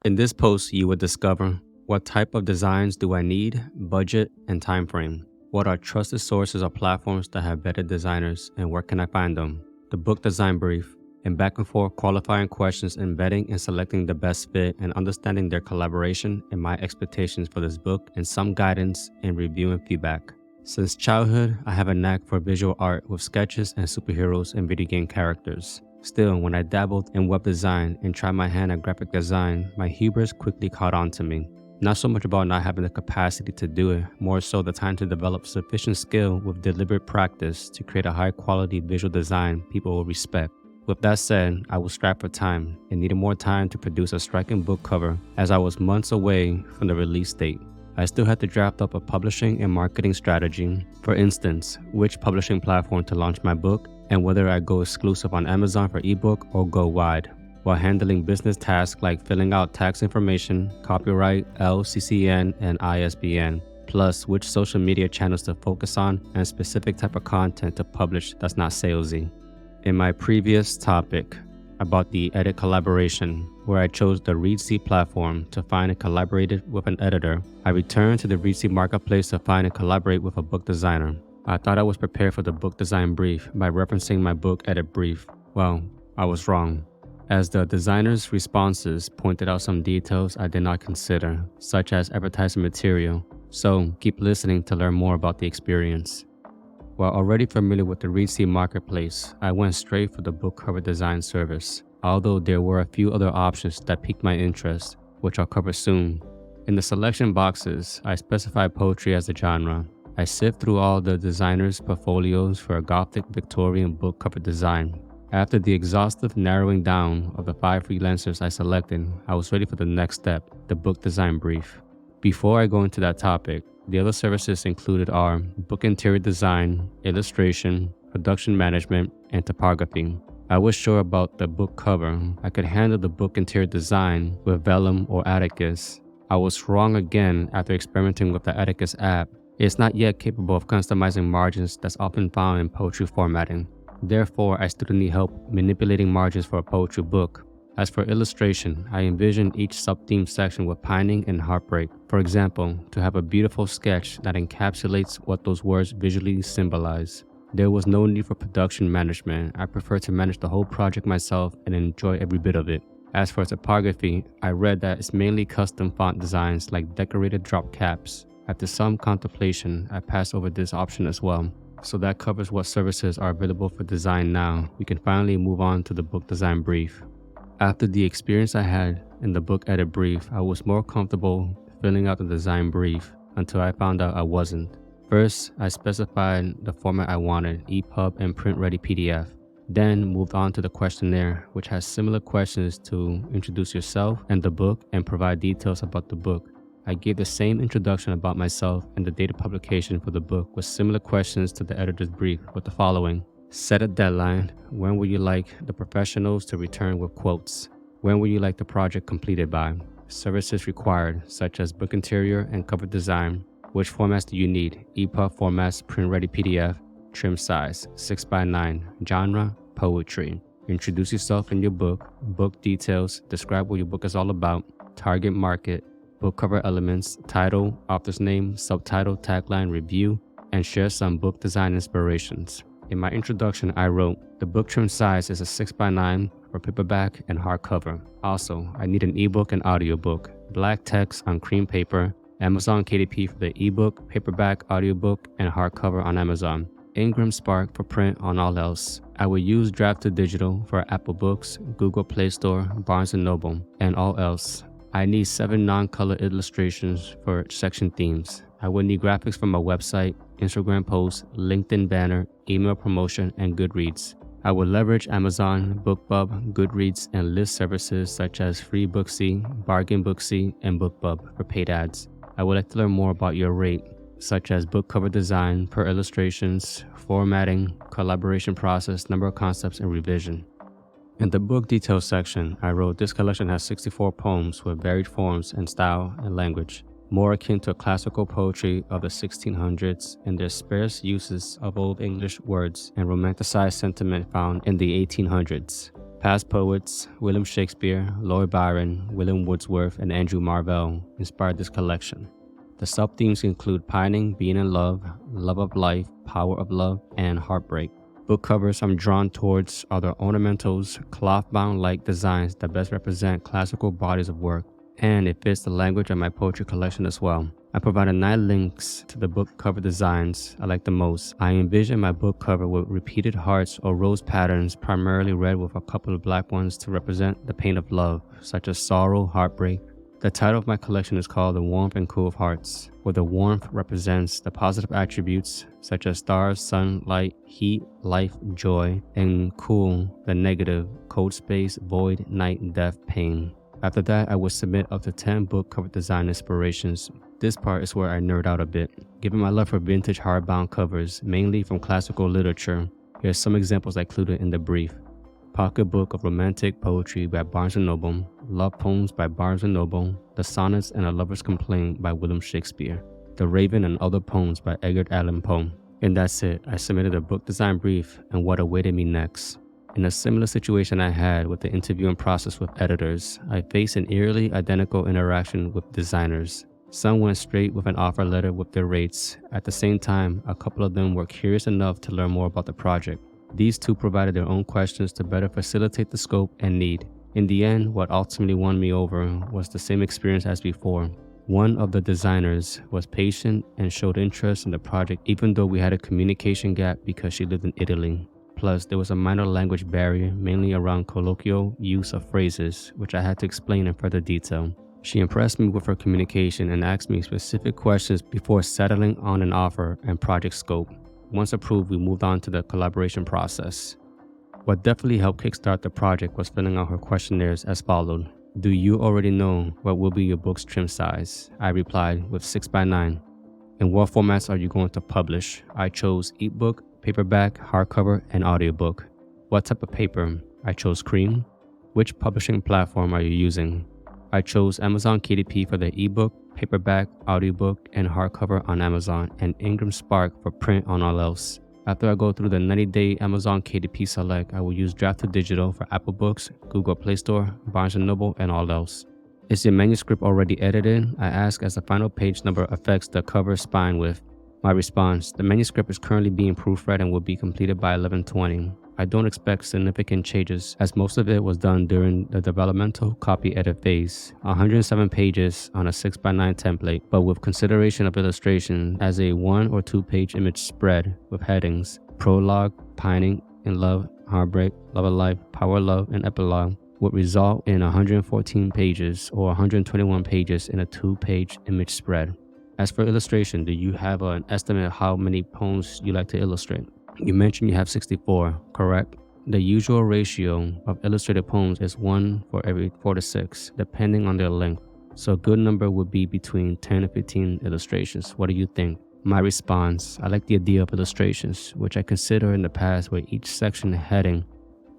In this post, you will discover what type of designs do I need, budget, and time frame. What are trusted sources or platforms that have better designers, and where can I find them? The book design brief, and back and forth qualifying questions in vetting and selecting the best fit and understanding their collaboration and my expectations for this book, and some guidance and review and feedback. Since childhood, I have a knack for visual art with sketches and superheroes and video game characters. Still, when I dabbled in web design and tried my hand at graphic design, my hubris quickly caught on to me. Not so much about not having the capacity to do it, more so the time to develop sufficient skill with deliberate practice to create a high quality visual design people will respect. With that said, I was strapped for time and needed more time to produce a striking book cover as I was months away from the release date. I still had to draft up a publishing and marketing strategy. For instance, which publishing platform to launch my book and whether I go exclusive on Amazon for ebook or go wide, while handling business tasks like filling out tax information, copyright, LCCN, and ISBN, plus which social media channels to focus on and specific type of content to publish that's not salesy. In my previous topic about the edit collaboration, where I chose the Reedsy platform to find and collaborated with an editor, I returned to the Reedsy marketplace to find and collaborate with a book designer. I thought I was prepared for the book design brief by referencing my book edit brief. Well, I was wrong, as the designer's responses pointed out some details I did not consider, such as advertising material, so keep listening to learn more about the experience. While already familiar with the Reedsy marketplace, I went straight for the book cover design service, although there were a few other options that piqued my interest, which I'll cover soon. In the selection boxes, I specified poetry as the genre. I sift through all the designers' portfolios for a Gothic Victorian book cover design. After the exhaustive narrowing down of the 5 freelancers I selected, I was ready for the next step, the book design brief. Before I go into that topic, the other services included are book interior design, illustration, production management, and typography. I was sure about the book cover. I could handle the book interior design with Vellum or Atticus. I was wrong again after experimenting with the Atticus app. It's not yet capable of customizing margins that's often found in poetry formatting. Therefore, I still need help manipulating margins for a poetry book. As for illustration, I envisioned each sub-theme section with pining and heartbreak. For example, to have a beautiful sketch that encapsulates what those words visually symbolize. There was no need for production management. I prefer to manage the whole project myself and enjoy every bit of it. As for typography, I read that it's mainly custom font designs like decorated drop caps. After some contemplation, I passed over this option as well. So that covers what services are available for design now. We can finally move on to the book design brief. After the experience I had in the book edit brief, I was more comfortable filling out the design brief until I found out I wasn't. First, I specified the format I wanted, EPUB and print-ready PDF. Then moved on to the questionnaire, which has similar questions to introduce yourself and the book and provide details about the book. I gave the same introduction about myself and the date of publication for the book with similar questions to the editor's brief with the following. Set a deadline. When would you like the professionals to return with quotes? When would you like the project completed by? Services required, such as book interior and cover design. Which formats do you need? EPUB formats, print-ready PDF, trim size, 6x9, genre, poetry. Introduce yourself in your book, book details, describe what your book is all about, target market, book cover elements, title, author's name, subtitle, tagline, review, and share some book design inspirations. In my introduction, I wrote, the book trim size is a 6x9 for paperback and hardcover. Also, I need an ebook and audiobook, black text on cream paper, Amazon KDP for the ebook, paperback, audiobook, and hardcover on Amazon. Ingram Spark for print on all else. I will use Draft to Digital for Apple Books, Google Play Store, Barnes & Noble, and all else. I need 7 non-color illustrations for section themes. I will need graphics from my website, Instagram posts, LinkedIn banner, email promotion, and Goodreads. I will leverage Amazon, BookBub, Goodreads, and list services such as Free Booksy, Bargain Booksy, and BookBub for paid ads. I would like to learn more about your rate, such as book cover design, per illustrations, formatting, collaboration process, number of concepts, and revision. In the book details section, I wrote, this collection has 64 poems with varied forms and style and language, more akin to classical poetry of the 1600s and their sparse uses of Old English words and romanticized sentiment found in the 1800s. Past poets William Shakespeare, Lord Byron, William Wordsworth, and Andrew Marvell inspired this collection. The sub-themes include pining, being in love, love of life, power of love, and heartbreak. Book covers I'm drawn towards are the ornamentals, cloth-bound-like designs that best represent classical bodies of work, and it fits the language of my poetry collection as well. I provided 9 links to the book cover designs I like the most. I envision my book cover with repeated hearts or rose patterns, primarily red with a couple of black ones to represent the pain of love, such as sorrow, heartbreak. The title of my collection is called The Warmth and Cool of Hearts, where the warmth represents the positive attributes such as stars, sun, light, heat, life, joy, and cool, the negative, cold space, void, night, death, pain. After that, I would submit up to 10 book cover design inspirations. This part is where I nerd out a bit. Given my love for vintage hardbound covers, mainly from classical literature, here are some examples I included in the brief. Pocketbook of Romantic Poetry by Barnes & Noble, Love Poems by Barnes & Noble, The Sonnets and A Lover's Complaint by William Shakespeare, The Raven and Other Poems by Edgar Allan Poe. And that's it. I submitted a book design brief and what awaited me next. In a similar situation I had with the interviewing process with editors, I faced an eerily identical interaction with designers. Some went straight with an offer letter with their rates. At the same time, a couple of them were curious enough to learn more about the project. These two provided their own questions to better facilitate the scope and need. In the end, what ultimately won me over was the same experience as before. One of the designers was patient and showed interest in the project even though we had a communication gap because she lived in Italy. Plus, there was a minor language barrier, mainly around colloquial use of phrases, which I had to explain in further detail. She impressed me with her communication and asked me specific questions before settling on an offer and project scope. Once approved, we moved on to the collaboration process. What definitely helped kickstart the project was filling out her questionnaires as followed. Do you already know what will be your book's trim size? I replied with 6x9. And what formats are you going to publish? I chose ebook, paperback, hardcover, and audiobook. What type of paper? I chose cream. Which publishing platform are you using? I chose Amazon KDP for the ebook, paperback, audiobook, and hardcover on Amazon, and Ingram Spark for print on all else. After I go through the 90-day Amazon KDP Select, I will use Draft to Digital for Apple Books, Google Play Store, Barnes & Noble, and all else. Is your manuscript already edited? I ask as the final page number affects the cover spine width. My response, the manuscript is currently being proofread and will be completed by 11/20. I don't expect significant changes as most of it was done during the developmental copy edit phase. 107 pages on a 6x9 template, but with consideration of illustration as a 1 or 2 page image spread with headings, prologue, pining, in love, heartbreak, love of life, power of love, and epilogue would result in 114 pages or 121 pages in a 2-page image spread. As for illustration, do you have an estimate of how many poems you like to illustrate? You mentioned you have 64, correct? The usual ratio of illustrated poems is 1 for every 4 to 6, depending on their length. So a good number would be between 10 and 15 illustrations. What do you think? My response, I like the idea of illustrations, which I consider in the past where each section heading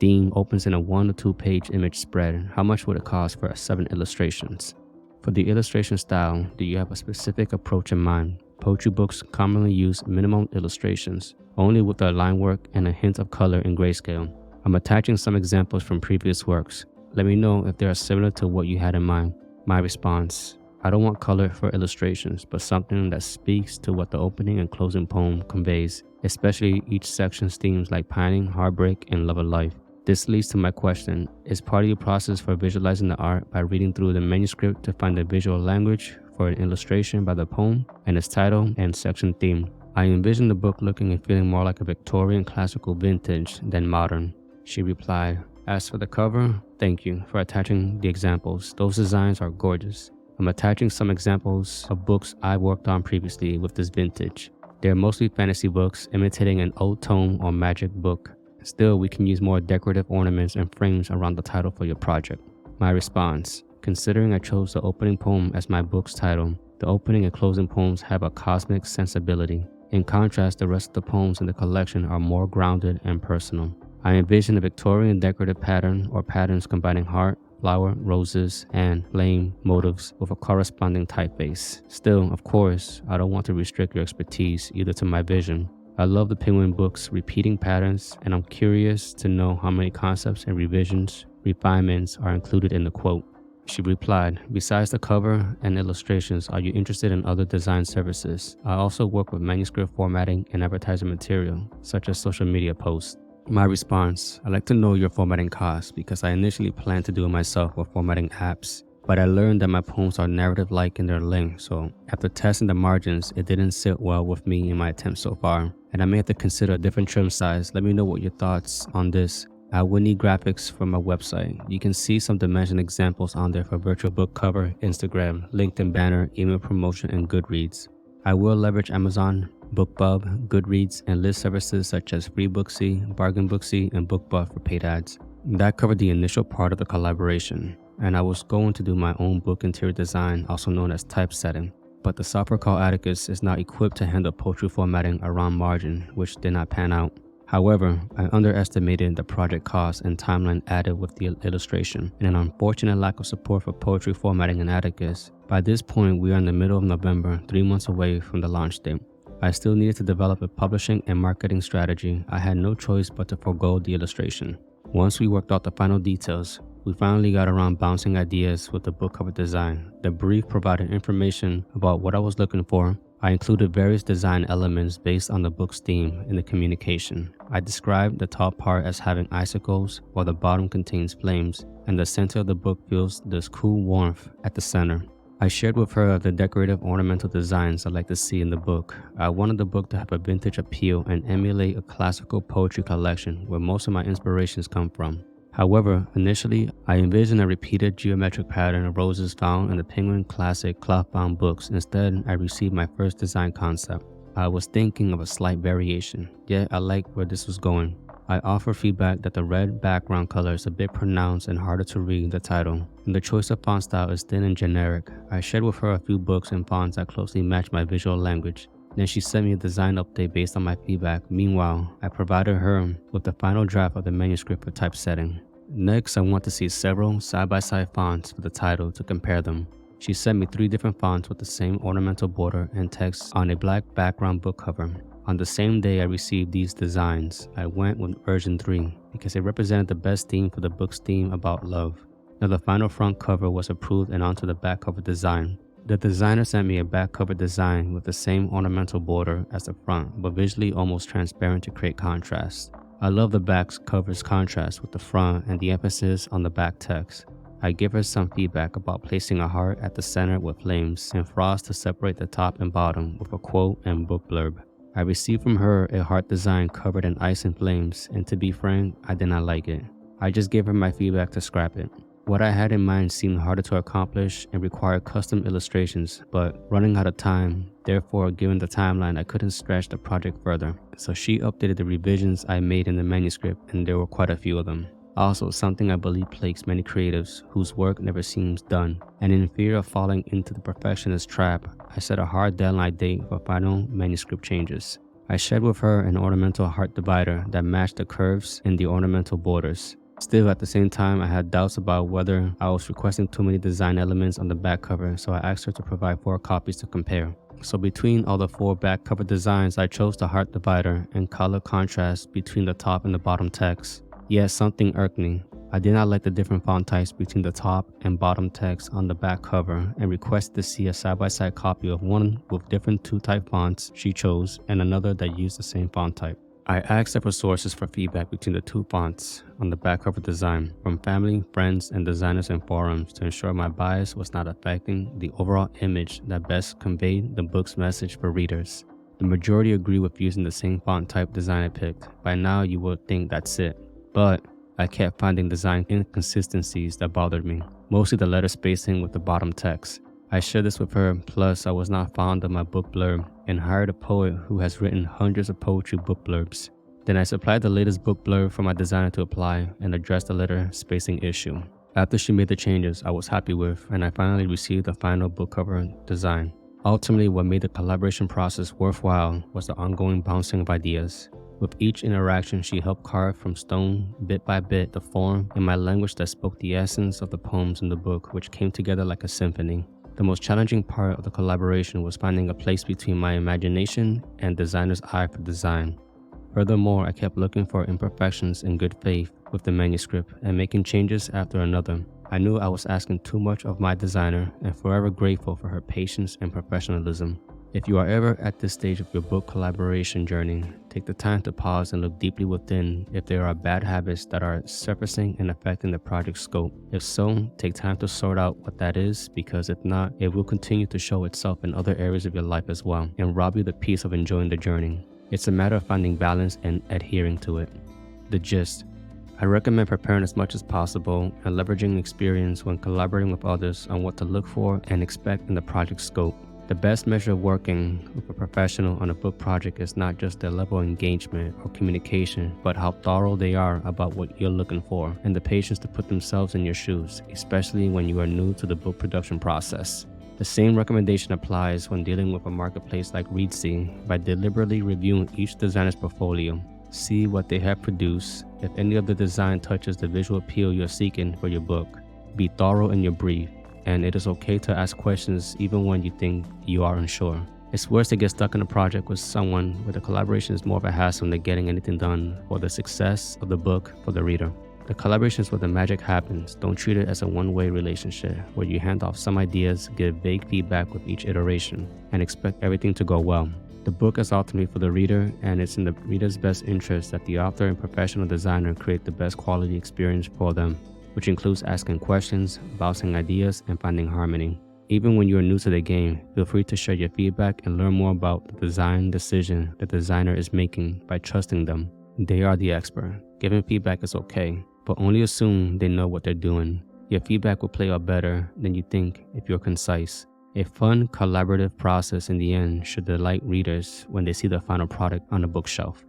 theme opens in a 1 or 2 page image spread. How much would it cost for 7 illustrations? For the illustration style, do you have a specific approach in mind? Poetry books commonly use minimal illustrations, only with the line work and a hint of color in grayscale. I'm attaching some examples from previous works. Let me know if they are similar to what you had in mind. My response, I don't want color for illustrations, but something that speaks to what the opening and closing poem conveys, especially each section's themes like pining, heartbreak, and love of life. This leads to my question, is part of your process for visualizing the art by reading through the manuscript to find the visual language for an illustration by the poem and its title and section theme? I envision the book looking and feeling more like a Victorian classical vintage than modern. She replied, as for the cover, thank you for attaching the examples. Those designs are gorgeous. I'm attaching some examples of books I worked on previously with this vintage. They're mostly fantasy books imitating an old tome or magic book. Still, we can use more decorative ornaments and frames around the title for your project. My response, considering I chose the opening poem as my book's title, the opening and closing poems have a cosmic sensibility. In contrast, the rest of the poems in the collection are more grounded and personal. I envision a Victorian decorative pattern or patterns combining heart, flower, roses, and flame motifs with a corresponding typeface. Still, of course, I don't want to restrict your expertise either to my vision. I love the Penguin book's repeating patterns, and I'm curious to know how many concepts and refinements are included in the quote. She replied, "Besides the cover and illustrations, are you interested in other design services? I also work with manuscript formatting and advertising material, such as social media posts." My response: "I'd like to know your formatting costs because I initially planned to do it myself with formatting apps. But I learned that my poems are narrative-like in their length, so after testing the margins, it didn't sit well with me in my attempts so far, and I may have to consider a different trim size. Let me know what your thoughts on this. I will need graphics from my website. You can see some dimension examples on there for virtual book cover, Instagram, LinkedIn banner, email promotion, and Goodreads. I will leverage Amazon, BookBub, Goodreads, and list services such as FreeBooksy, BargainBooksy, and BookBuff for paid ads." That covered the initial part of the collaboration, and I was going to do my own book interior design, also known as typesetting. But the software called Atticus is not equipped to handle poetry formatting around margin, which did not pan out. However, I underestimated the project cost and timeline added with the illustration, and an unfortunate lack of support for poetry formatting in Atticus. By this point, we are in the middle of November, 3 months away from the launch date. I still needed to develop a publishing and marketing strategy. I had no choice but to forego the illustration. Once we worked out the final details, we finally got around bouncing ideas with the book cover design. The brief provided information about what I was looking for. I included various design elements based on the book's theme in the communication. I described the top part as having icicles, while the bottom contains flames, and the center of the book feels this cool warmth at the center. I shared with her the decorative ornamental designs I'd like to see in the book. I wanted the book to have a vintage appeal and emulate a classical poetry collection where most of my inspirations come from. However, initially, I envisioned a repeated geometric pattern of roses found in the Penguin classic cloth-bound books. Instead, I received my first design concept. I was thinking of a slight variation, yet I liked where this was going. I offer feedback that the red background color is a bit pronounced and harder to read the title, and the choice of font style is thin and generic. I shared with her a few books and fonts that closely match my visual language. Then she sent me a design update based on my feedback. Meanwhile, I provided her with the final draft of the manuscript for typesetting. Next, I want to see several side-by-side fonts for the title to compare them. She sent me 3 different fonts with the same ornamental border and text on a black background book cover. On the same day I received these designs, I went with version 3 because it represented the best theme for the book's theme about love. Now the final front cover was approved and onto the back cover design. The designer sent me a back cover design with the same ornamental border as the front, but visually almost transparent to create contrast. I love the back cover's contrast with the front and the emphasis on the back text. I give her some feedback about placing a heart at the center with flames and frost to separate the top and bottom with a quote and book blurb. I received from her a heart design covered in ice and flames, and to be frank, I did not like it. I just gave her my feedback to scrap it. What I had in mind seemed harder to accomplish and required custom illustrations, but running out of time, therefore given the timeline I couldn't stretch the project further. So she updated the revisions I made in the manuscript, and there were quite a few of them. Also, something I believe plagues many creatives whose work never seems done, and in fear of falling into the perfectionist trap, I set a hard deadline date for final manuscript changes. I shared with her an ornamental heart divider that matched the curves in the ornamental borders. Still, at the same time, I had doubts about whether I was requesting too many design elements on the back cover, so I asked her to provide 4 copies to compare. So between all the 4 back cover designs, I chose the heart divider and color contrast between the top and the bottom text. Yet something irked me. I did not like the different font types between the top and bottom text on the back cover and requested to see a side-by-side copy of one with different 2-type fonts she chose and another that used the same font type. I asked several sources for feedback between the 2 fonts on the back cover design, from family, friends, and designers and forums, to ensure my bias was not affecting the overall image that best conveyed the book's message for readers. The majority agree with using the same font type design I picked. By now you would think that's it. But I kept finding design inconsistencies that bothered me, mostly the letter spacing with the bottom text. I shared this with her, plus I was not fond of my book blurb and hired a poet who has written hundreds of poetry book blurbs. Then I supplied the latest book blurb for my designer to apply and address the letter spacing issue. After she made the changes I was happy with, and I finally received the final book cover design. Ultimately, what made the collaboration process worthwhile was the ongoing bouncing of ideas. With each interaction, she helped carve from stone, bit by bit, the form and my language that spoke the essence of the poems in the book, which came together like a symphony. The most challenging part of the collaboration was finding a place between my imagination and designer's eye for design. Furthermore, I kept looking for imperfections in good faith with the manuscript and making changes after another. I knew I was asking too much of my designer and forever grateful for her patience and professionalism. If you are ever at this stage of your book collaboration journey, take the time to pause and look deeply within if there are bad habits that are surfacing and affecting the project scope. If so, take time to sort out what that is, because if not, it will continue to show itself in other areas of your life as well and rob you the peace of enjoying the journey. It's a matter of finding balance and adhering to it. The gist. I recommend preparing as much as possible and leveraging experience when collaborating with others on what to look for and expect in the project scope. The best measure of working with a professional on a book project is not just their level of engagement or communication, but how thorough they are about what you're looking for and the patience to put themselves in your shoes, especially when you are new to the book production process. The same recommendation applies when dealing with a marketplace like Reedsy by deliberately reviewing each designer's portfolio. See what they have produced, if any of the design touches the visual appeal you're seeking for your book. Be thorough in your brief, and it is okay to ask questions even when you think you are unsure. It's worse to get stuck in a project with someone where the collaboration is more of a hassle than getting anything done for the success of the book for the reader. The collaboration is where the magic happens. Don't treat it as a one-way relationship where you hand off some ideas, give vague feedback with each iteration, and expect everything to go well. The book is ultimately for the reader, and it's in the reader's best interest that the author and professional designer create the best quality experience for them, which includes asking questions, bouncing ideas, and finding harmony. Even when you are new to the game, feel free to share your feedback and learn more about the design decision the designer is making by trusting them. They are the expert. Giving feedback is okay, but only assume they know what they're doing. Your feedback will play out better than you think if you're concise. A fun, collaborative process in the end should delight readers when they see the final product on the bookshelf.